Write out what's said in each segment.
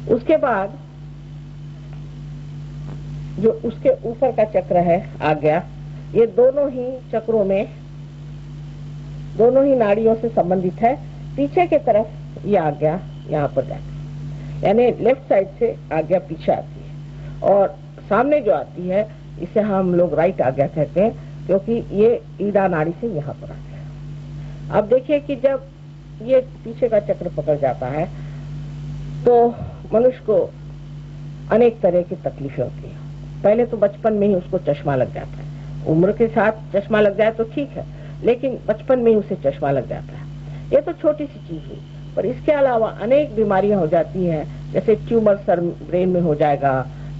उसके बाद जो उसके ऊपर का चक्र है आज्ञा, ये दोनों ही चक्रों में, दोनों ही नाड़ियों से संबंधित है। पीछे की तरफ ये आज्ञा यहाँ पर जाती है, यानी लेफ्ट साइड से आज्ञा पीछे आती है, और सामने जो आती है इसे हम लोग राइट आज्ञा कहते हैं, क्योंकि ये ईड़ा नाड़ी से यहाँ पर आती है। अब देखिए कि जब ये पीछे का चक्र पकड़ जाता है तो मनुष्य को अनेक तरह की तकलीफें होती है। पहले तो बचपन में ही उसको चश्मा लग जाता है, उम्र के साथ चश्मा लग जाए तो ठीक है, लेकिन बचपन में ही उसे चश्मा लग जाता है। ये तो छोटी सी चीज हुई, पर इसके अलावा अनेक बीमारियां हो जाती हैं, जैसे ट्यूमर सर ब्रेन में हो जाएगा,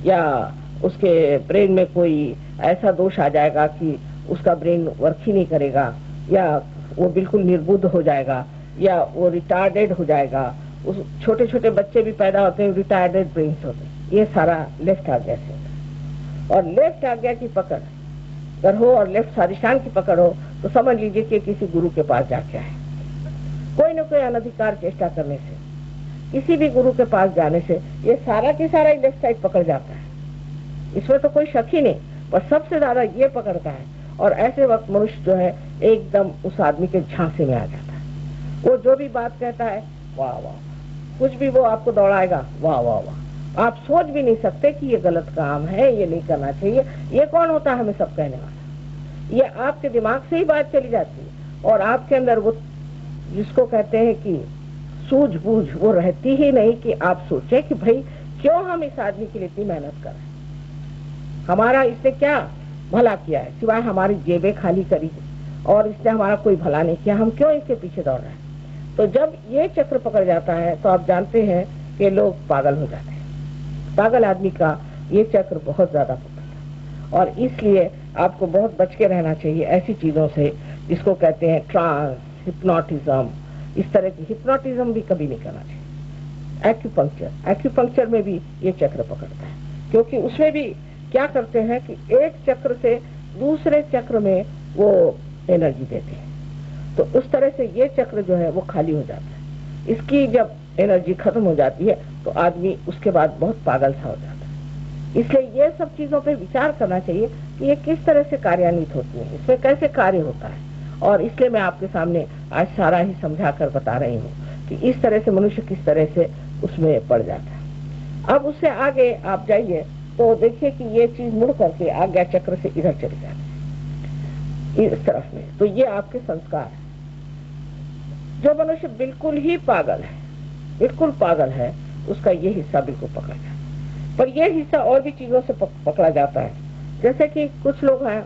या उसके ब्रेन में कोई ऐसा दोष आ जाएगा कि उसका ब्रेन वर्क ही नहीं करेगा, या वो बिल्कुल निर्बुद्ध हो जाएगा, या वो रिटार्डेड हो जाएगा। उस छोटे छोटे बच्चे भी पैदा होते हैं रिटार्डेड ब्रेन होते हैं। ये सारा लेफ्ट आज्ञा से होता है। और लेफ्ट आज्ञा की पकड़ अगर हो और लेफ्ट स्वादिष्ठान की पकड़ हो तो समझ लीजिए कि किसी गुरु के पास जाके आए। कोई न कोई अनधिकार चेष्टा करने से, किसी भी गुरु के पास जाने से ये सारा की सारा लेफ्ट साइड पकड़ जाता है, इसमें तो कोई शक ही नहीं, पर सबसे ज्यादा ये पकड़ता है। और ऐसे वक्त मनुष्य जो है एकदम उस आदमी के झांसे में आ जाता है। वो जो भी बात कहता है वाह वाह, कुछ भी वो आपको दौड़ाएगा वाह वाह वाह। आप सोच भी नहीं सकते कि ये गलत काम है, ये नहीं करना चाहिए। ये कौन होता है हमें सब कहने वाला? ये आपके दिमाग से ही बात चली जाती है, और आपके अंदर वो जिसको कहते हैं कि सूझबूझ वो रहती ही नहीं कि आप सोचे कि भाई क्यों हम इस आदमी के लिए इतनी मेहनत कर रहे हैं, हमारा इसने क्या भला किया है सिवाय हमारी जेबें खाली करी, और इसने हमारा कोई भला नहीं किया, हम क्यों इसके पीछे दौड़ रहे हैं। तो जब ये चक्र पकड़ जाता है तो आप जानते हैं कि लोग पागल हो जाते हैं। पागल आदमी का ये चक्र बहुत ज्यादा पकड़ता है, और इसलिए आपको बहुत बच के रहना चाहिए ऐसी चीजों से जिसको कहते हैं ट्रांस, हिप्नोटिज्म। इस तरह की हिप्नोटिज्म भी कभी नहीं करना चाहिए। एक्यूपंक्चर में भी ये चक्र पकड़ता है, क्योंकि उसमें भी क्या करते हैं कि एक चक्र से दूसरे चक्र में वो एनर्जी देते हैं, तो उस तरह से ये चक्र जो है वो खाली हो जाता है। इसकी जब एनर्जी खत्म हो जाती है तो आदमी उसके बाद बहुत पागल सा हो जाता है। इसलिए ये सब चीजों पे विचार करना चाहिए कि ये किस तरह से कार्यान्वित होती है, इसमें कैसे कार्य होता है। और इसलिए मैं आपके सामने आज सारा ही समझा कर बता रही हूँ कि इस तरह से मनुष्य किस तरह से उसमें पड़ जाता है। अब उससे आगे आप जाइए तो देखिए कि ये चीज मुड़ करके आज्ञा चक्र से इधर चली जाती है इस तरफ में। तो ये आपके संस्कार है। जो मनुष्य बिल्कुल ही पागल है, बिल्कुल पागल है, उसका ये हिस्सा बिल्कुल पकड़ा जाता है। पर ये हिस्सा और भी चीजों से पकड़ा जाता है। जैसे कि कुछ लोग हैं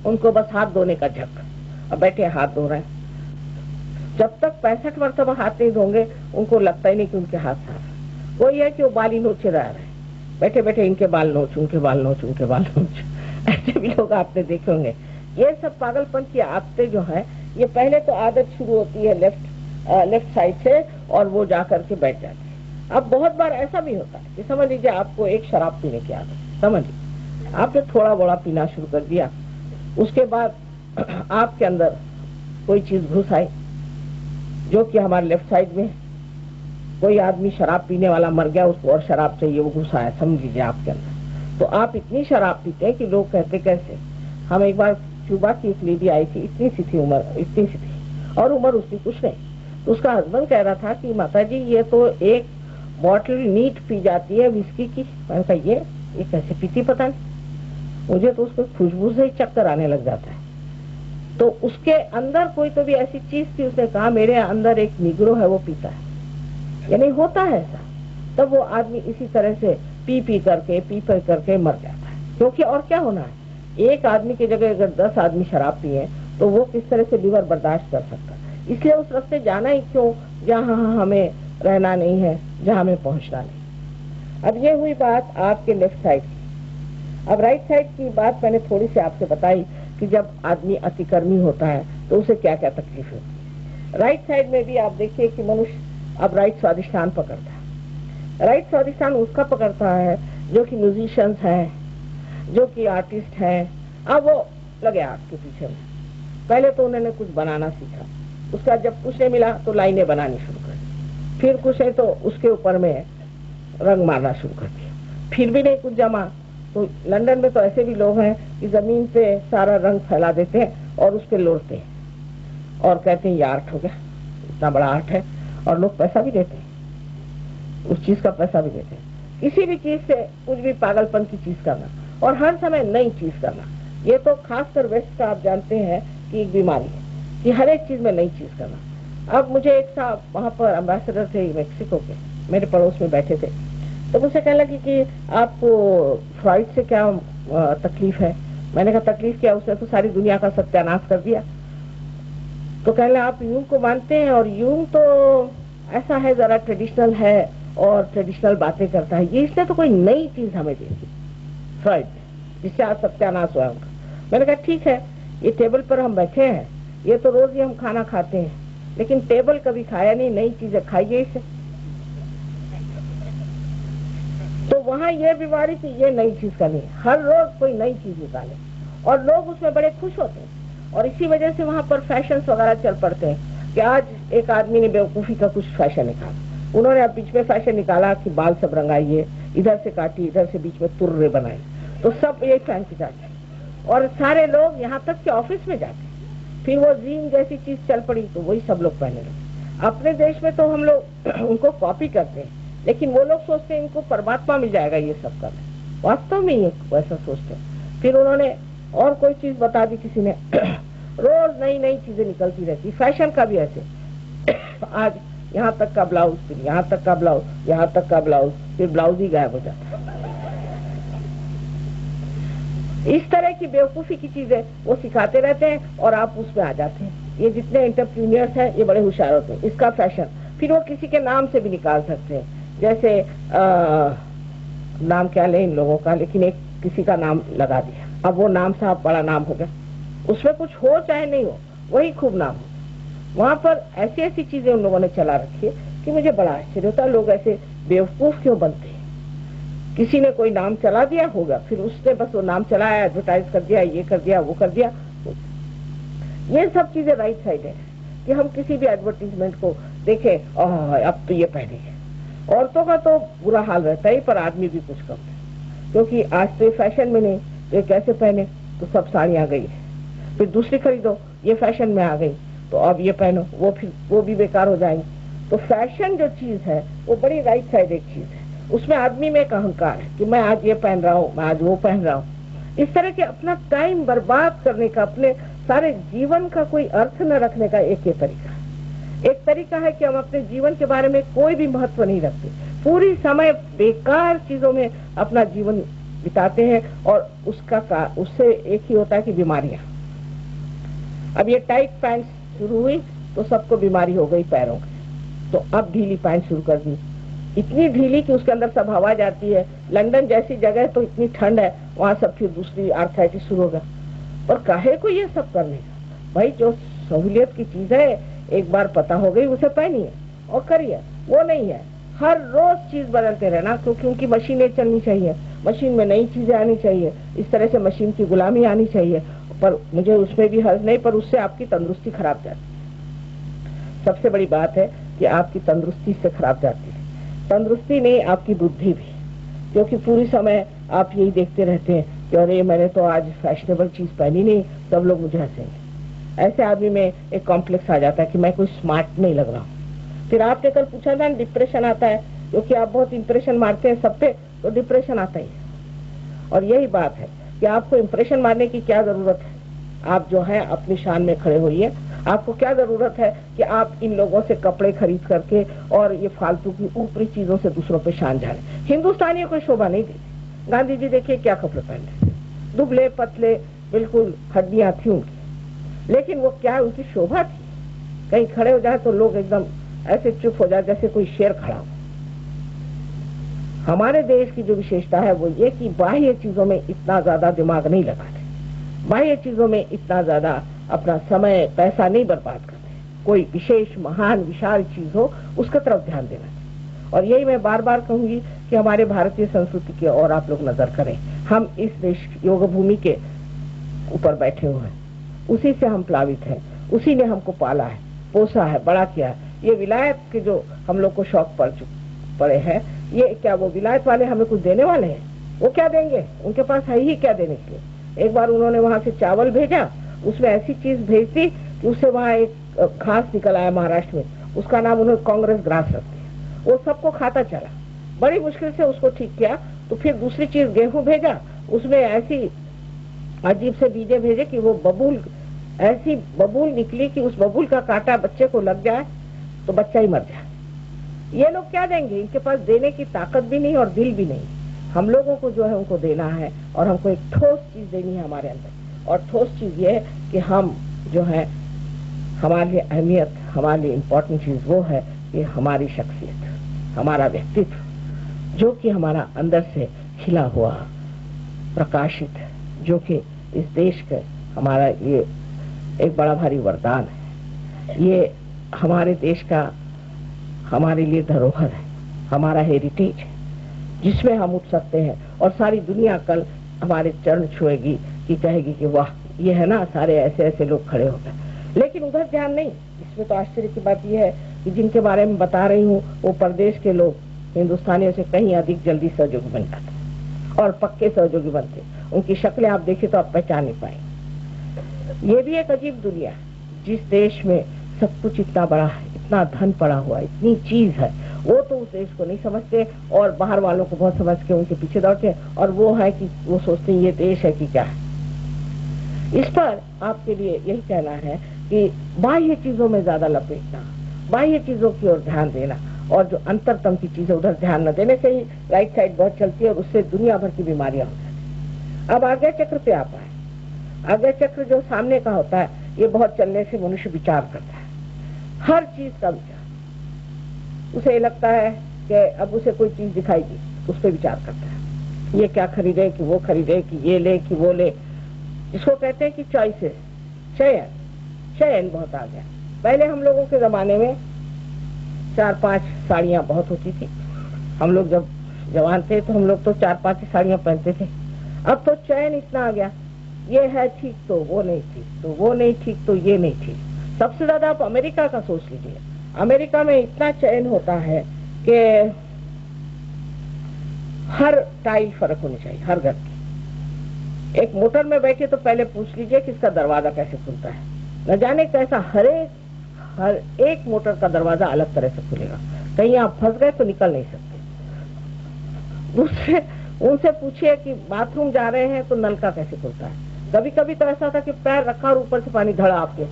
उनको बस हाथ धोने का झक, अब बैठे हाथ धो रहे हैं, जब तक 65 मरतबा हाथ नहीं धोंगे उनको लगता ही नहीं कि उनके हाथ साफ है। वो ये है कि वो बाल ही नोचे रह रहे हैं, बैठे बैठे इनके बाल नोच, उनके बाल नोच, उनके बाल नोच। ऐसे भी लोग आपने देखे होंगे। ये सब पागलपन की आदतें जो है, ये पहले तो आदत शुरू होती है लेफ्ट साइड से, और वो जा करके बैठ जाते हैं। अब बहुत बार ऐसा भी होता है कि समझ लीजिए आपको एक शराब पीने की आदत, समझ लीजिए आपने थोड़ा बड़ा पीना शुरू कर दिया, उसके बाद आपके अंदर कोई चीज घुस आई जो कि हमारे लेफ्ट साइड में, कोई आदमी शराब पीने वाला मर गया, उसको और शराब चाहिए, वो घुसा है समझ लीजिए आपके अंदर। तो आप इतनी शराब पीते हैं कि लोग कहते कैसे। हम एक बार क्यूबा की एक लेडी आई थी, इतनी सी थी उम्र, इतनी सी थी, और उम्र उसकी कुछ नहीं। तो उसका हस्बैंड कह रहा था कि माता जी ये तो एक बॉटल नीट पी जाती है विस्की की। मैंने कहा ये कैसे पीती पता नहीं, मुझे तो उसको खुशबू से ही चक्कर आने लग जाता है। तो उसके अंदर कोई तो भी ऐसी चीज थी, उसने कहा मेरे अंदर एक निग्रो है वो पीता है, यानी होता है ऐसा। तब वो आदमी इसी तरह से पी करके मर जाता है। क्योंकि और क्या होना है, एक आदमी की जगह अगर 10 आदमी शराब पिए तो वो किस तरह से लीवर बर्दाश्त कर सकता है। इसलिए उस रास्ते जाना ही क्यों जहाँ हमें रहना नहीं है, जहाँ हमें पहुंचना नहीं। अब ये हुई बात आपके लेफ्ट साइड की। अब राइट साइड की बात मैंने थोड़ी सी आपसे बताई कि जब आदमी अतिकर्मी होता है तो उसे क्या क्या तकलीफ होती है। राइट साइड में भी आप देखिए कि मनुष्य अब राइट स्वादिष्ठान पकड़ता है। राइट स्वादिष्ठान उसका पकड़ता है जो कि म्यूजिशियंस है, जो कि आर्टिस्ट है। अब वो लगे आपके पीछे में, पहले तो उन्होंने कुछ बनाना सीखा, उसका जब कुछ नहीं मिला तो लाइनें बनानी शुरू कर दी, फिर कुछ है तो उसके ऊपर में रंग मारना शुरू कर दिया, फिर भी नहीं कुछ जमा। तो लंदन में तो ऐसे भी लोग हैं कि जमीन पे सारा रंग फैला देते हैं और उस पे लोड़ते हैं और कहते हैं ये आर्ट हो गया, इतना बड़ा आर्ट है, और लोग पैसा भी देते हैं, उस चीज का पैसा भी देते हैं। किसी भी चीज से कुछ भी पागलपन की चीज करना और हर समय नई चीज करना, ये तो खासकर वेस्ट का आप जानते हैं कि एक बीमारी है कि हर एक चीज में नई चीज करना। अब मुझे एक साहब वहां पर एम्बेसडर थे मेक्सिको के, मेरे पड़ोस में बैठे थे, तो मुझसे कहने लगी कि आपको फ्राइड से क्या तकलीफ है। मैंने कहा तकलीफ क्या, उसने तो सारी दुनिया का सत्यानाश कर दिया। तो कहने आप यूं को मानते हैं, और यूं तो ऐसा है, जरा ट्रेडिशनल है और ट्रेडिशनल बातें करता है, ये इसने तो कोई नई चीज हमें दी फ्राइड, जिससे आज सत्यानाश हुआ उनका। मैंने कहा ठीक है, ये टेबल पर हम बैठे हैं, ये तो रोज ही हम खाना खाते हैं, लेकिन टेबल कभी खाया नहीं, नई चीजें खाइए इसे। तो वहाँ ये बीमारी थी, ये नई चीज का नहीं, हर रोज कोई नई चीज निकाले और लोग उसमें बड़े खुश होते हैं। और इसी वजह से वहाँ पर फैशन वगैरह चल पड़ते हैं कि आज एक आदमी ने बेवकूफी का कुछ फैशन निकाला, उन्होंने अब बीच में फैशन निकाला कि बाल सब रंगाइए, इधर से काटी, इधर से बीच में तुर्रे बनाए, तो सब ये फैंसी जाते हैं। और सारे लोग यहाँ तक कि ऑफिस में जाते हैं, फिर वो जीन जैसी चीज चल पड़ी तो वही सब लोग पहने लगे। अपने देश में तो हम लोग उनको कॉपी करते हैं, लेकिन वो लोग सोचते हैं इनको परमात्मा मिल जाएगा ये सब कर, वास्तव में ये वैसा सोचते हैं। फिर उन्होंने और कोई चीज बता दी किसी ने, रोज नई नई चीजें निकलती रहती, फैशन का भी ऐसे आज यहाँ तक का ब्लाउज, फिर यहाँ तक का ब्लाउज, यहाँ तक का ब्लाउज, फिर ब्लाउज ही गायब हो जाता है। इस तरह की बेवकूफी की चीजें वो सिखाते रहते हैं और आप उसमें आ जाते हैं। ये जितने एंटरप्रीनियर्स हैं ये बड़े होशियार होते हैं, इसका फैशन फिर वो किसी के नाम से भी निकाल सकते हैं, जैसे नाम क्या ले इन लोगों का, लेकिन एक किसी का नाम लगा दिया, अब वो नाम साहब बड़ा नाम हो गया, उसमें कुछ हो चाहे नहीं हो वही खूब नाम हो। वहां पर ऐसी ऐसी चीजें उन लोगों ने चला रखी है कि मुझे बड़ा आश्चर्य होता है, लोग ऐसे बेवकूफ क्यों बनते हैं। किसी ने कोई नाम चला दिया होगा, फिर उसने बस वो नाम चलाया, एडवर्टाइज कर दिया, ये कर दिया, वो कर दिया। ये सब चीजें राइट साइड है कि हम किसी भी एडवर्टीजमेंट को देखें, अब तो ये पहनेंगे। औरतों का तो बुरा हाल रहता है, पर आदमी भी कुछ कम है, क्योंकि आज तो ये फैशन में नहीं, ये कैसे पहने, तो सब साड़ियां गई है, फिर दूसरी खरीदो, ये फैशन में आ गई, तो अब ये पहनो, वो फिर वो भी बेकार हो जाएंगे। तो फैशन जो चीज है वो बड़ी राइट साइड एक चीज है, उसमें आदमी में एक अहंकार है कि मैं आज ये पहन रहा हूँ, मैं आज वो पहन रहा हूँ। इस तरह के अपना टाइम बर्बाद करने का, अपने सारे जीवन का कोई अर्थ न रखने का एक ये तरीका है। एक तरीका है कि हम अपने जीवन के बारे में कोई भी महत्व नहीं रखते, पूरी समय बेकार चीजों में अपना जीवन बिताते हैं, और उससे एक ही होता है कि बीमारियां। अब ये टाइट पैंट शुरू हुई तो सबको बीमारी हो गई पैरों की, तो अब ढीली पैंट शुरू कर दी, इतनी ढीली कि उसके अंदर सब हवा जाती है। लंदन जैसी जगह तो इतनी ठंड है, वहां सब फिर दूसरी आर्थराइटिस शुरू होगा। और काहे को ये सब करने का भाई, जो सहूलियत की चीज है एक बार पता हो गई उसे पहनिए और करिए, वो नहीं है हर रोज चीज बदलते रहना, क्योंकि उनकी मशीनें चलनी चाहिए, मशीन में नई चीजें आनी चाहिए, इस तरह से मशीन की गुलामी आनी चाहिए। पर मुझे उसमें भी हर्ज नहीं, पर उससे आपकी तंदुरुस्ती खराब जाती है। सबसे बड़ी बात है कि आपकी तंदुरुस्ती से खराब जाती है, तंदुरुस्ती नहीं आपकी बुद्धि भी, क्योंकि पूरी समय आप यही देखते रहते हैं कि अरे मैंने तो आज फैशनेबल चीज पहनी नहीं, सब लोग मुझे हंसेंगे। ऐसे आदमी में एक कॉम्प्लेक्स आ जाता है कि मैं कोई स्मार्ट नहीं लग रहा हूँ। फिर आपने कल पूछा था डिप्रेशन आता है, क्योंकि आप बहुत इंप्रेशन मारते हैं सब पे, तो डिप्रेशन आता ही है। और यही बात है कि आपको इंप्रेशन मारने की क्या जरूरत है, आप जो है अपनी शान में खड़े होइए। आपको क्या जरूरत है कि आप इन लोगों से कपड़े खरीद करके और ये फालतू की ऊपरी चीजों से दूसरों पे शान झाड़े। हिंदुस्तानियों को शोभा नहीं देती। गांधी जी देखिए क्या कपड़े पहनते, दुबले पतले, बिल्कुल हड्डियां थी उनकी, लेकिन वो क्या उनकी शोभा थी। कहीं खड़े हो जाए तो लोग एकदम ऐसे चुप हो जाए जैसे कोई शेर खड़ा हो। हमारे देश की जो विशेषता है वो ये कि बाह्य चीजों में इतना ज्यादा दिमाग नहीं लगाते, बाह्य चीजों में इतना ज्यादा अपना समय पैसा नहीं बर्बाद करते। कोई विशेष महान विशाल चीज हो उसका तरफ ध्यान देना चाहिए। और यही मैं बार बार कहूंगी कि हमारे भारतीय संस्कृति की ओर आप लोग नजर करें। हम इस देश योग भूमि के ऊपर बैठे हुए हैं, उसी से हम प्लावित हैं, उसी ने हमको पाला है, पोसा है, बड़ा किया है। ये विलायत के जो हम लोग को शौक पड़े हैं, ये क्या वो विलायत वाले हमें कुछ देने वाले हैं? वो क्या देंगे? उनके पास है ही क्या देने के लिए। एक बार उन्होंने वहां से चावल भेजा, उसमें ऐसी चीज भेज दी कि उससे वहां एक घास निकल आया महाराष्ट्र में, उसका नाम उन्होंने कांग्रेस ग्रास रख दिया। वो सबको खाता चला, बड़ी मुश्किल से उसको ठीक किया। तो फिर दूसरी चीज गेहूं भेजा, उसमें ऐसी अजीब से बीजे भेजे कि वो बबूल, ऐसी बबूल निकली कि उस बबूल का कांटा बच्चे को लग जाए तो बच्चा ही मर जाए। ये लोग क्या देंगे? इनके पास देने की ताकत भी नहीं और दिल भी नहीं। हम लोगों को जो है उनको देना है और हमको एक ठोस चीज देनी है हमारे अंदर। और ठोस चीज ये है कि हम जो है, हमारे लिए अहमियत, हमारे लिए इम्पोर्टेंट चीज वो है कि हमारी शख्सियत, हमारा व्यक्तित्व, जो कि हमारा अंदर से खिला हुआ प्रकाशित है, जो कि इस देश का हमारा ये एक बड़ा भारी वरदान है। ये हमारे देश का हमारे लिए धरोहर है, हमारा हेरिटेज है, जिसमें हम उठ सकते हैं और सारी दुनिया कल हमारे चरण छुएगी कि कहेगी कि वाह, ये है ना, सारे ऐसे ऐसे लोग खड़े हो गए। लेकिन उधर ध्यान नहीं। इसमें तो आश्चर्य की बात यह है कि जिनके बारे में बता रही हूँ वो परदेश के लोग हिंदुस्तानियों से कहीं अधिक जल्दी सहयोगी बन जाते और पक्के सहयोगी बनते। उनकी शक्लें आप देखें तो आप पहचान नहीं पाएंगे। ये भी एक अजीब दुनिया है, जिस देश में सब कुछ इतना बड़ा है, इतना धन पड़ा हुआ है, इतनी चीज है, वो तो उस देश को नहीं समझते और बाहर वालों को बहुत समझ के उनके पीछे दौड़ते हैं। और वो है कि वो सोचते हैं ये देश है कि क्या है। इस पर आपके लिए यही कहना है कि बाह्य चीजों में ज्यादा लपेटना, बाह्य चीजों की ओर ध्यान देना और जो अंतरतम की चीजें उधर ध्यान न देने से ही राइट साइड बहुत चलती है और उससे दुनिया भर की बीमारियां होती है। अब आज्ञा चक्र पे आप आए। आज्ञा चक्र जो सामने का होता है, ये बहुत चलने से मनुष्य विचार करता है, हर चीज का विचार। उसे लगता है कि अब उसे कोई चीज दिखाई दी, उस पर विचार करता है, ये क्या खरीदे कि वो खरीदे, कि ये ले कि वो ले। इसको कहते हैं कि चॉइसेस, चयन। चयन बहुत आ गया। पहले हम लोगों के जमाने में 4-5 साड़ियां बहुत होती थी। हम लोग जब जवान थे तो हम लोग तो 4-5 साड़ियां पहनते थे। अब तो चयन इतना आ गया, ये है ठीक तो वो नहीं ठीक, तो वो नहीं ठीक तो ये नहीं ठीक। सबसे ज्यादा आप अमेरिका का सोच लीजिए। अमेरिका में इतना चयन होता है कि हर टाइल फर्क होनी चाहिए, हर घर की। एक मोटर में बैठे तो पहले पूछ लीजिए कि इसका दरवाजा कैसे खुलता है। न जाने कैसा हर एक मोटर का दरवाजा अलग तरह से खुलेगा। कहीं आप फंस गए तो निकल नहीं सकते। दूसरे उनसे पूछिए कि बाथरूम जा रहे हैं तो नल का कैसे खुलता है। कभी कभी तो ऐसा था कि पैर रखा और ऊपर से पानी धड़ा आपके।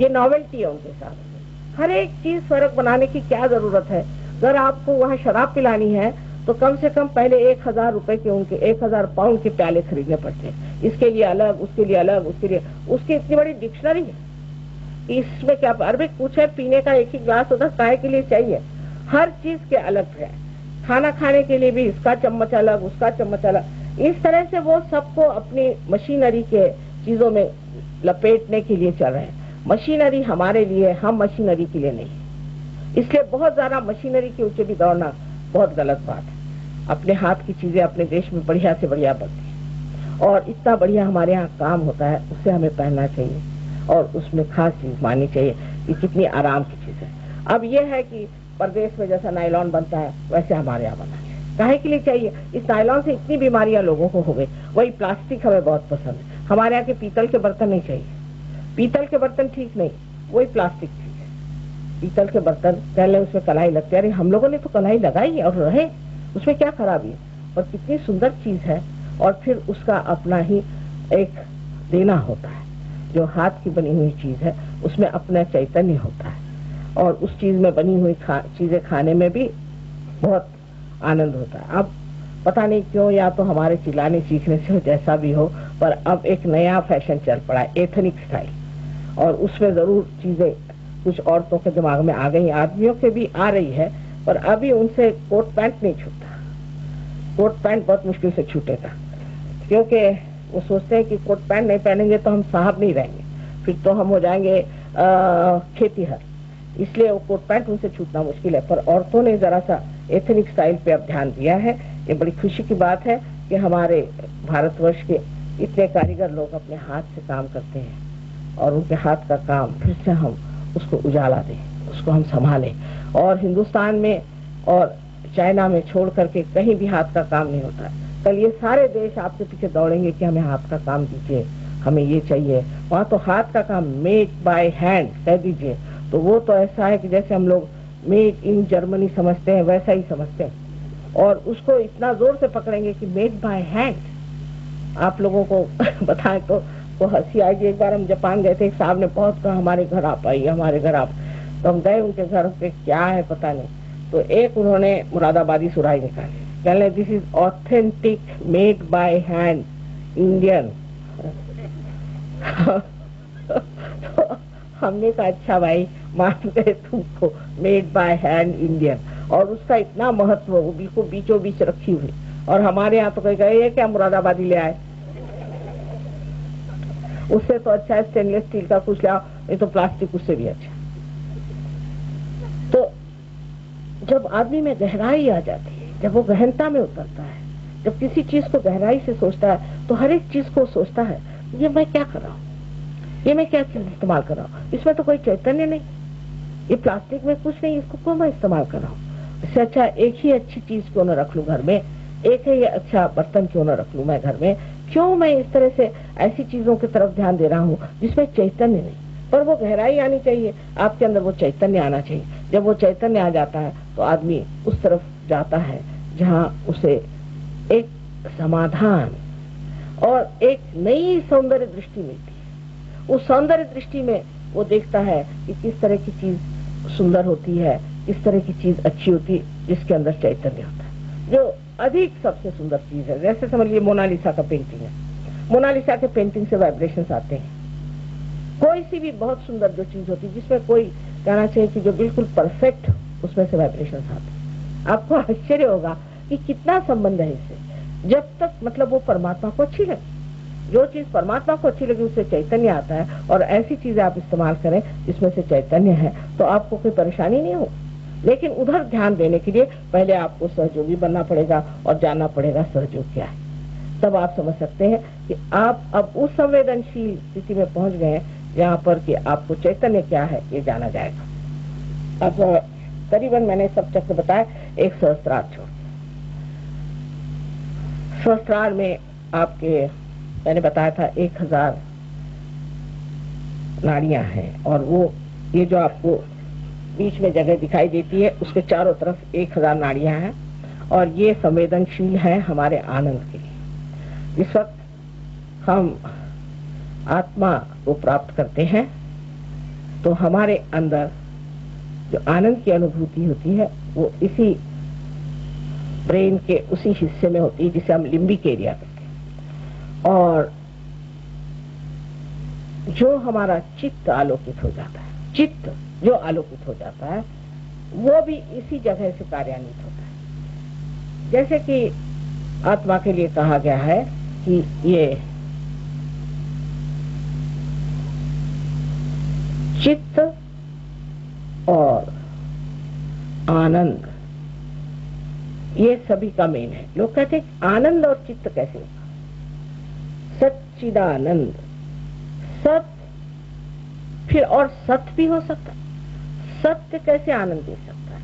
ये नॉवेल्टी है उनके साथ। हर एक चीज फर्क बनाने की क्या जरूरत है। अगर आपको वहाँ शराब पिलानी है तो कम से कम पहले 1000 रुपए के, उनके 1000 पाउंड के प्याले खरीदने पड़ते हैं। इसके लिए अलग, उसके लिए अलग, उसके लिए उसकी इतनी बड़ी डिक्शनरी है। इसमें क्या अरबिक पूछे, पीने का एक ही ग्लास उधर चाय के लिए चाहिए। हर चीज के अलग है। खाना खाने के लिए भी इसका चम्मच अलग, उसका चम्मच अलग। इस तरह से वो सबको अपनी मशीनरी के चीजों में लपेटने के लिए चल रहे हैं। मशीनरी हमारे लिए, हम मशीनरी के लिए नहीं। इसलिए बहुत ज्यादा मशीनरी के ऊंचे भी दौड़ना बहुत गलत बात है। अपने हाथ की चीजें अपने देश में बढ़िया से बढ़िया बनती है और इतना बढ़िया हमारे यहाँ काम होता है, उससे हमें पहनना चाहिए और उसमें खास चीज माननी चाहिए कि कितनी आराम की चीज है। अब ये है कि परदेश में जैसा नायलॉन बनता है वैसे हमारे यहाँ बनना चाहिए। काहे के लिए चाहिए? इस नायलॉन से इतनी बीमारियां लोगों को हो गई। वही प्लास्टिक हमें बहुत पसंद है। हमारे यहाँ के पीतल के बर्तन नहीं चाहिए। पीतल के बर्तन ठीक नहीं, वही प्लास्टिक ठीक है। पीतल के बर्तन पहले उसमें कढ़ाई लगती है। अरे हम लोगों ने तो कढ़ाई लगाई और रहे, उसमें क्या खराबी है? और कितनी सुंदर चीज है। और फिर उसका अपना ही एक देना होता है। जो हाथ की बनी हुई चीज है उसमें अपना चैतन्य होता है और उस चीज में बनी हुई चीजें खाने में भी बहुत आनंद होता है। अब पता नहीं क्यों, या तो हमारे चिल्लाने सीखने से जैसा भी हो, पर अब एक नया फैशन चल पड़ा है, एथनिक स्टाइल। और उसमें जरूर चीजें कुछ औरतों के दिमाग में आ गई, आदमियों के भी आ रही है, पर अभी उनसे कोट पैंट नहीं छूटता। कोट पैंट बहुत मुश्किल से छूटेगा, क्योंकि वो सोचते हैं कि कोट पैंट नहीं पहनेंगे तो हम साहब नहीं रहेंगे, फिर तो हम हो जाएंगे खेतीहर। इसलिए वो कोट पैंट उनसे छूटना मुश्किल है। पर औरतों ने जरा सा एथनिक स्टाइल पे अब ध्यान दिया है। ये बड़ी खुशी की बात है कि हमारे भारतवर्ष के इतने कारीगर लोग अपने हाथ से काम करते हैं और उनके हाथ का काम फिर से हम उसको उजाला दें, उसको हम संभालें। और हिंदुस्तान में और चाइना में छोड़ करके कहीं भी हाथ का काम नहीं होता है। कल ये सारे देश आपके पीछे दौड़ेंगे कि हमें हाथ का काम दीजिए, हमें ये चाहिए। वहाँ तो हाथ का काम मेक बाय हैंड कह दीजिए तो वो तो ऐसा है कि जैसे हम लोग मेक इन जर्मनी समझते हैं वैसा ही समझते हैं, और उसको इतना जोर से पकड़ेंगे कि मेक बाय हैंड। आप लोगों को बताएं तो हंसी आएगी। एक बार हम जापान गए थे, एक साहब ने बहुत कहा हमारे घर आप आइए, हमारे घर आप। तो हम गए उनके घर पे, क्या है पता नहीं, तो एक उन्होंने मुरादाबादी सुराही निकाली, कहने this is authentic made by hand Indian. तो हमने कहा अच्छा भाई मान गए तुमको, मेड बाय हैंड इंडियन, और उसका इतना महत्व, वो बिल्कुल बीचों बीच रखी हुई। और हमारे यहाँ तो कह गए ये क्या मुरादाबादी ले आए, उससे तो अच्छा है स्टेनलेस स्टील का कुछ लाओ, ये तो प्लास्टिक उससे भी अच्छा। तो जब आदमी में गहराई आ जाती है, जब वो गहनता में उतरता है, जब किसी चीज को गहराई से सोचता है तो हर एक चीज को सोचता है ये मैं क्या कर रहा हूँ, ये मैं क्या चीज इस्तेमाल कर रहा हूँ, इसमें तो कोई चैतन्य नहीं, ये प्लास्टिक में कुछ नहीं, इसको क्यों मैं इस्तेमाल कर रहा हूँ। इससे अच्छा एक ही अच्छी चीज क्यों न रख लूं घर में, एक ही अच्छा बर्तन क्यों न रख लूं मैं घर में। क्यों मैं इस तरह से ऐसी चीजों की तरफ ध्यान दे रहा हूँ जिसमें चैतन्य नहीं, पर वो गहराई आनी चाहिए, आपके अंदर वो चैतन्य आना चाहिए। जब वो चैतन्य आ जाता है तो आदमी उस तरफ जाता है जहाँ उसे एक समाधान और एक नई सौंदर्य दृष्टि मिलती है। उस सौंदर्य दृष्टि में वो देखता है कि किस तरह की चीज सुंदर होती है, किस तरह की चीज अच्छी होती है, जिसके अंदर चैतन्य होता है, जो अधिक सबसे सुंदर चीज है। जैसे समझ लीजिए मोनालिसा का पेंटिंग है, मोनालिसा के पेंटिंग से वाइब्रेशंस आते हैं। कोई सी भी बहुत सुंदर जो चीज होती है जिसमें कोई कहना चाहिए कि जो बिल्कुल परफेक्ट, उसमें से वाइब्रेशंस आते हैं। आपको आश्चर्य होगा कि कितना संबंध है इससे, जब तक मतलब वो परमात्मा को अच्छी लगे। जो चीज परमात्मा को अच्छी लगी उससे चैतन्य आता है, और ऐसी चीजें आप इस्तेमाल करें जिसमें से चैतन्य है तो आपको कोई परेशानी नहीं हो। लेकिन उधर ध्यान देने के लिए पहले आपको सहयोगी बनना पड़ेगा और जानना पड़ेगा सहयोग क्या है। तब आप समझ सकते हैं कि आप अब उस संवेदनशील स्थिति में पहुंच गए जहाँ पर कि आपको चैतन्य क्या है ये जाना जाएगा। अब करीबन मैंने सब चक्र बताए, एक सहस्त्रार छोड़। सहस्त्रार में आपके मैंने बताया था 1000 नाड़ियां हैं, और वो ये जो आपको बीच में जगह दिखाई देती है उसके चारों तरफ 1000 नाड़ियां हैं, और ये संवेदनशील है हमारे आनंद के लिए। जिस वक्त हम आत्मा को प्राप्त करते हैं तो हमारे अंदर जो आनंद की अनुभूति होती है वो इसी ब्रेन के उसी हिस्से में होती है जिसे हम लिम्बिक एरिया कहते हैं। और जो हमारा चित्त आलोकित हो जाता है, चित्त जो आलोकित हो जाता है वो भी इसी जगह से कार्यान्वित होता है। जैसे कि आत्मा के लिए कहा गया है कि ये चित्त और आनंद ये सभी का मेन है। लोग कहते हैं आनंद और चित्त कैसे होगा, सच्चिदानंद, सत फिर और सत भी हो सकता है। सत्य कैसे आनंद दे सकता है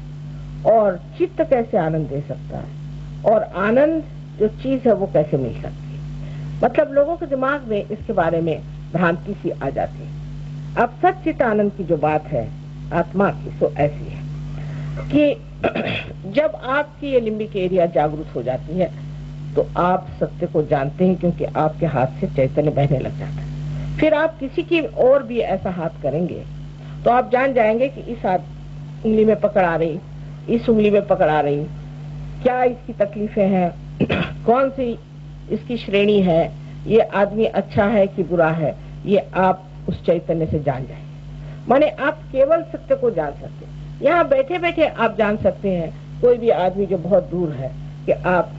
और चित्त कैसे आनंद दे सकता है, और आनंद जो चीज है वो कैसे मिल सकती है। मतलब लोगों के दिमाग में इसके बारे में भ्रांति सी आ जाती है। अब सच्चित आनंद की जो बात है आत्मा की सो ऐसी है कि जब आपकी ये लिम्बिक एरिया जागरूक हो जाती है तो आप सत्य को जानते हैं, क्योंकि आपके हाथ से चैतन्य बहने लग जाता है। फिर आप किसी की और भी ऐसा हाथ करेंगे तो आप जान जाएंगे कि इस हाथ उंगली में पकड़ आ रही, इस उंगली में पकड़ आ रही, क्या इसकी तकलीफें हैं, कौन सी इसकी श्रेणी है, ये आदमी अच्छा है कि बुरा है, ये आप उस चैतन्य से जान जाएंगे। माने आप केवल सत्य को जान सकते हैं। यहाँ बैठे बैठे आप जान सकते हैं कोई भी आदमी जो बहुत दूर है कि आप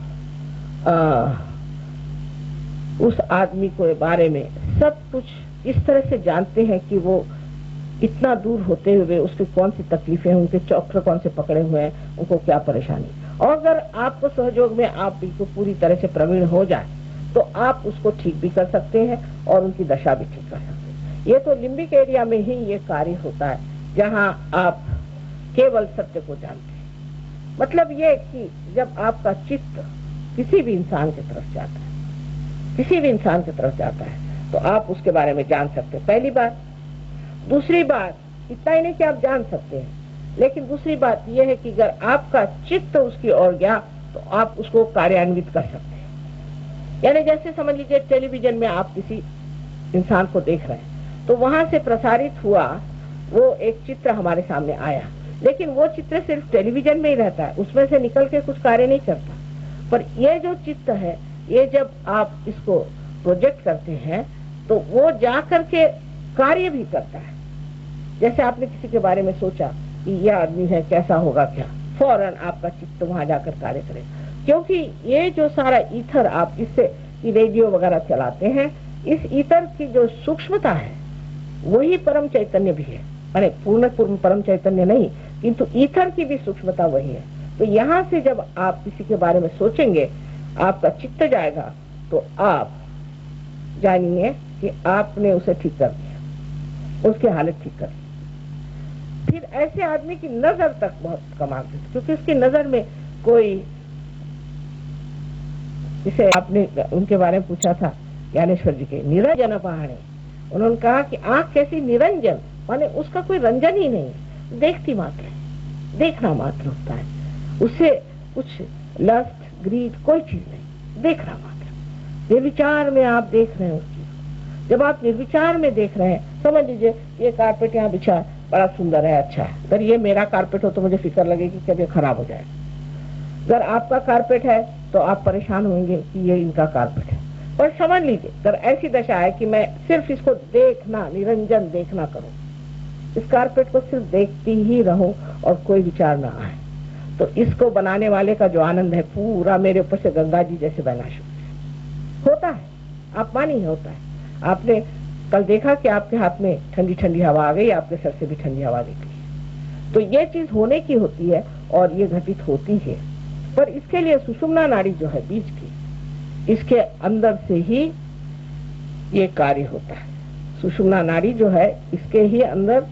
उस आदमी के बारे में सब कुछ इस तरह से जानते हैं कि वो इतना दूर होते हुए उसकी कौन सी तकलीफें, उनके चक्र कौन से पकड़े हुए हैं, उनको क्या परेशानी। और अगर आपको सहयोग में आप बिल्कुल पूरी तरह से प्रवीण हो जाए तो आप उसको ठीक भी कर सकते हैं और उनकी दशा भी ठीक कर सकते हैं। ये तो लिम्बिक एरिया में ही ये कार्य होता है जहाँ आप केवल सत्य को जानते हैं। मतलब ये कि जब आपका चित्त किसी भी इंसान की तरफ जाता है, किसी भी इंसान की तरफ जाता है, तो आप उसके बारे में जान सकते हैं, पहली बात। दूसरी बात, इतना ही नहीं कि आप जान सकते हैं, लेकिन दूसरी बात यह है कि अगर आपका चित्त उसकी ओर गया तो आप उसको कार्यान्वित कर सकते हैं। यानी जैसे समझ लीजिए टेलीविजन में आप किसी इंसान को देख रहे हैं, तो वहां से प्रसारित हुआ वो एक चित्र हमारे सामने आया, लेकिन वो चित्र सिर्फ टेलीविजन में ही रहता है, उसमें से निकल के कुछ कार्य नहीं करता। पर ये जो चित्र है, ये जब आप इसको प्रोजेक्ट करते हैं तो वो जा करके कार्य भी करता है। जैसे आपने किसी के बारे में सोचा कि यह आदमी है, कैसा होगा क्या, फौरन आपका चित्त वहां जाकर कार्य करे, क्योंकि ये जो सारा ईथर आप इससे रेडियो वगैरह चलाते हैं, इस ईथर की जो सूक्ष्मता है वही परम चैतन्य भी है। अरे पूर्ण परम चैतन्य नहीं, किंतु ईथर की भी सूक्ष्मता वही है। तो यहाँ से जब आप किसी के बारे में सोचेंगे, आपका चित्त जाएगा, तो आप जानिए कि आपने उसे ठीक कर दिया, उसकी हालत ठीक कर दी। फिर ऐसे आदमी की नजर तक बहुत कमाल थी, क्योंकि उसकी नजर में कोई, जिसे आपने उनके बारे में पूछा था ज्ञानेश्वर जी के, निरंजन पहाड़े, उन्होंने कहा कि आंख कैसी निरंजन, माने उसका कोई रंजन ही नहीं, देखती मात्र है, देखना मात्र होता है, उससे कुछ लस्ट ग्रीड कोई चीज नहीं, देखना मात्र। निर्विचार में आप देख रहे हैं उस चीज को। जब आप निर्विचार में देख रहे हैं, समझ लीजिए ये कारपेट यहाँ बिछा बड़ा सुंदर है, अच्छा है, अगर ये मेरा कारपेट हो तो मुझे फिक्र लगेगी कि कभी खराब हो जाए। अगर आपका कारपेट है तो आप परेशान होंगे कि ये इनका कारपेट है। और समझ लीजिए अगर ऐसी दशा है कि मैं सिर्फ इसको देखना, निरंजन देखना करूं, इस कारपेट को सिर्फ देखती ही रहूं और कोई विचार ना आए, तो इसको बनाने वाले का जो आनंद है पूरा मेरे ऊपर से गंगा जी जैसे बहना शुरू होता है। आप मानिए होता है। आपने कल देखा कि आपके हाथ में ठंडी ठंडी हवा आ गई, आपके सर से भी ठंडी हवा निकली। तो ये चीज होने की होती है और ये घटित होती है। पर इसके लिए सुषुम्ना नाड़ी जो है बीज की, इसके अंदर से ही ये कार्य होता है। सुषुम्ना नाड़ी जो है इसके ही अंदर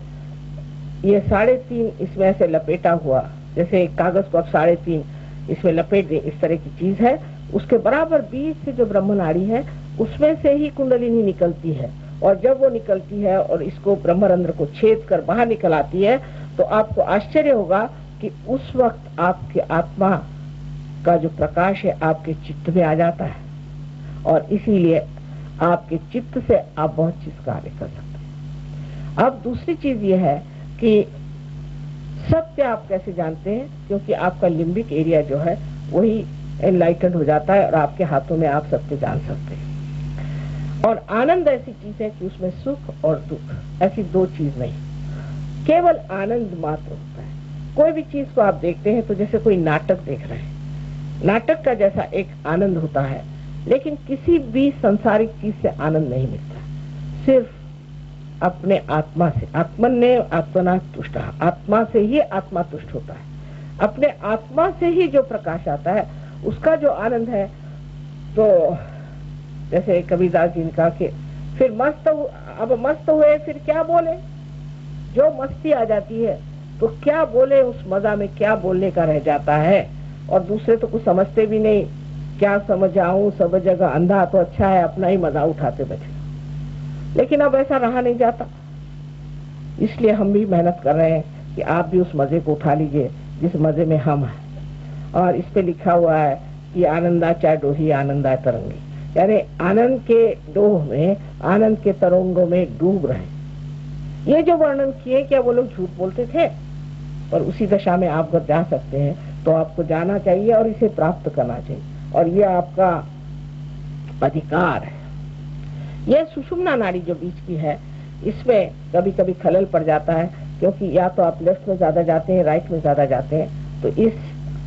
ये 3.5 इसमें से लपेटा हुआ, जैसे एक कागज को आप 3.5 इसमें लपेट दें, इस तरह की चीज है। उसके बराबर बीच से जो ब्रह्म नाड़ी है उसमें से ही कुंडलिनी निकलती है, और जब वो निकलती है और इसको ब्रह्मरंध्र को छेद कर बाहर निकल आती है, तो आपको आश्चर्य होगा कि उस वक्त आपकी आत्मा का जो प्रकाश है आपके चित्त में आ जाता है, और इसीलिए आपके चित्त से आप बहुत चीज कार्य कर सकते हैं। अब दूसरी चीज ये है कि सत्य आप कैसे जानते हैं, क्योंकि आपका लिम्बिक एरिया जो है वही एनलाइटेंड हो जाता है और आपके हाथों में आप सत्य जान सकते हैं। और आनंद ऐसी चीज है कि उसमें सुख और दुख ऐसी दो चीज नहीं, केवल आनंद मात्र होता है। कोई भी चीज को आप देखते हैं तो जैसे कोई नाटक देख रहे हैं, नाटक का जैसा एक आनंद होता है, लेकिन किसी भी सांसारिक चीज से आनंद नहीं मिलता, सिर्फ अपने आत्मा से। आत्मन ने आत्मना तुष्ट, आत्मा से ही आत्मा तुष्ट होता है। अपने आत्मा से ही जो प्रकाश आता है उसका जो आनंद है, तो जैसे कबीरदास जी ने कहा कि फिर अब मस्त हुए फिर क्या बोले, जो मस्ती आ जाती है तो क्या बोले, उस मजा में क्या बोलने का रह जाता है। और दूसरे तो कुछ समझते भी नहीं, क्या समझ आऊं, सब जगह अंधा तो अच्छा है, अपना ही मजा उठाते बैठे। लेकिन अब ऐसा रहा नहीं जाता, इसलिए हम भी मेहनत कर रहे हैं कि आप भी उस मजे को उठा लीजिए जिस मजे में हम हैं। और इस पे लिखा हुआ है कि आनंदा चाहे डोही आनंदा तरंगी, यानी आनंद के डोह में, आनंद के तरंगों में डूब रहे। ये जो वर्णन किए, क्या वो लोग झूठ बोलते थे? और उसी दशा में आप अगर जा सकते हैं तो आपको जाना चाहिए और इसे प्राप्त करना चाहिए, और ये आपका अधिकार है। यह सुषुम्ना नाड़ी जो बीच की है, इसमें कभी कभी खलल पड़ जाता है, क्योंकि या तो आप लेफ्ट में ज्यादा जाते हैं, राइट में ज्यादा जाते हैं, तो इस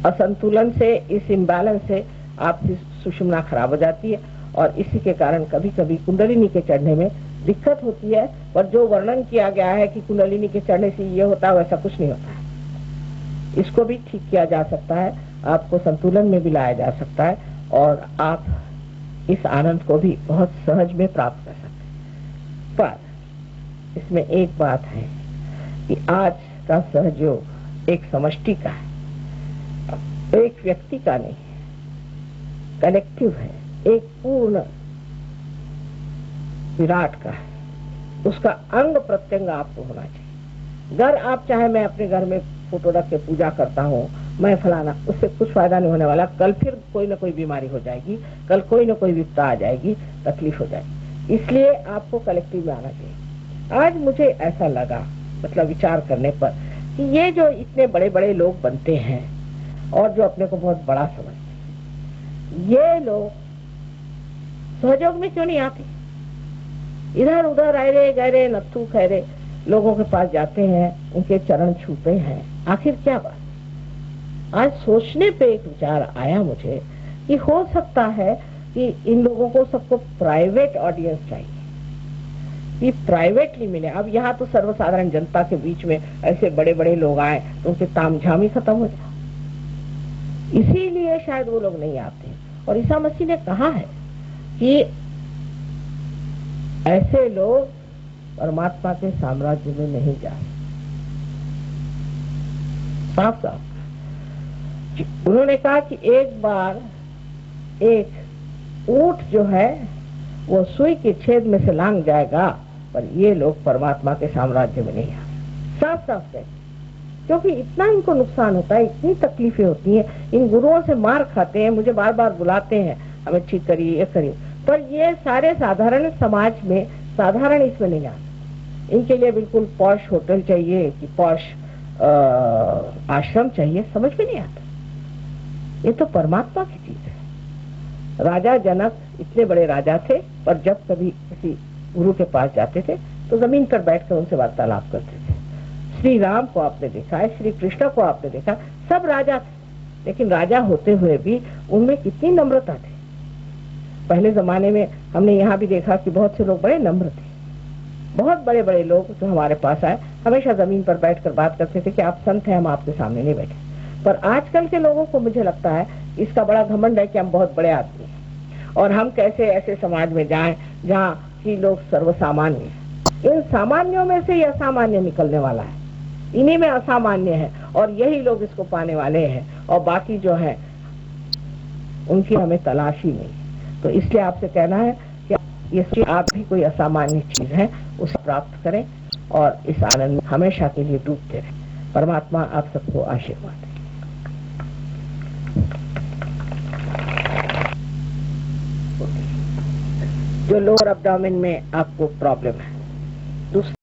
असंतुलन से, इस इम्बैलेंस से आपकी सुषुम्ना खराब हो जाती है, और इसी के कारण कभी कभी कुंडलिनी के चढ़ने में दिक्कत होती है। पर जो वर्णन किया गया है कि कुंडलिनी के चढ़ने से ये होता है, वैसा कुछ नहीं होता है। इसको भी ठीक किया जा सकता है, आपको संतुलन में भी लाया जा सकता है, और आप इस आनंद को भी बहुत सहज में प्राप्त कर सकते हैं। पर इसमें एक बात है कि आज का सहयोग एक समष्टि का है, एक व्यक्ति का नहीं, कलेक्टिव है, एक पूर्ण विराट का है, उसका अंग प्रत्यंग आपको होना चाहिए। घर आप चाहे मैं अपने घर में फोटो रख के पूजा करता हूँ, मैं फलाना, उससे कुछ फायदा नहीं होने वाला। कल फिर कोई ना कोई बीमारी हो जाएगी, कल कोई ना कोई विपदा आ जाएगी, तकलीफ हो जाएगी। इसलिए आपको कलेक्टिव में आना चाहिए। आज मुझे ऐसा लगा, मतलब विचार करने पर, कि ये जो इतने बड़े बड़े लोग बनते हैं और जो अपने को बहुत बड़ा समझते हैं, ये लोग सहयोग में क्यों नहीं आते? इधर उधर अरे गहरे नत्थू खैरे लोगों के पास जाते हैं, उनके चरण छूते हैं, आखिर क्या बात? आज सोचने पे एक विचार आया मुझे कि हो सकता है कि इन लोगों को सबको प्राइवेट ऑडियंस चाहिए, कि प्राइवेटली मिले। अब यहाँ तो सर्वसाधारण जनता के बीच में ऐसे बड़े बड़े लोग आए तो उनके तामझाम ही खत्म हो जाए, इसीलिए शायद वो लोग नहीं आते। और ईसा मसीह ने कहा है कि ऐसे लोग परमात्मा के साम्राज्य में नहीं जा सकते। साफ साफ उन्होंने कहा कि एक बार एक ऊंट जो है वो सुई के छेद में से लांग जाएगा, पर ये लोग परमात्मा के साम्राज्य में नहीं आते। साफ साफ कहे, क्योंकि इतना इनको नुकसान होता है, इतनी तकलीफें होती हैं, इन गुरुओं से मार खाते हैं, मुझे बार बार बुलाते हैं, हमें ठीक करिए, ये करिए, पर ये सारे साधारण समाज में साधारण इसमें नहीं आते। इनके लिए बिल्कुल पॉश होटल चाहिए कि पॉश आश्रम चाहिए, समझ में नहीं आता। ये तो परमात्मा की चीज है। राजा जनक इतने बड़े राजा थे, पर जब कभी किसी गुरु के पास जाते थे तो जमीन पर बैठकर उनसे वार्तालाप करते थे। श्री राम को आपने देखा है, श्री कृष्ण को आपने देखा, सब राजा थे, लेकिन राजा होते हुए भी उनमें कितनी नम्रता थी। पहले जमाने में हमने यहाँ भी देखा कि बहुत से लोग बड़े नम्र थे। बहुत बड़े बड़े लोग जो हमारे पास आए हमेशा जमीन पर बैठकर बात करते थे कि आप संत हैं, हम आपके सामने नहीं बैठे। पर आजकल के लोगों को मुझे लगता है इसका बड़ा घमंड है कि हम बहुत बड़े आदमी हैं और हम कैसे ऐसे समाज में जाएं जहाँ की लोग सर्वसामान्य हैं। इन सामान्यों में से ये असामान्य निकलने वाला है, इन्हीं में असामान्य है और यही लोग इसको पाने वाले हैं, और बाकी जो है उनकी हमें तलाश ही नहीं। तो इसलिए आपसे कहना है कि ये आप भी कोई असामान्य चीज है उसे प्राप्त करें और इस आनंद में हमेशा के लिए डूबते रहें। परमात्मा आप सबको आशीर्वाद दें। जो लोअर एब्डोमेन में आपको प्रॉब्लम है, दूसरा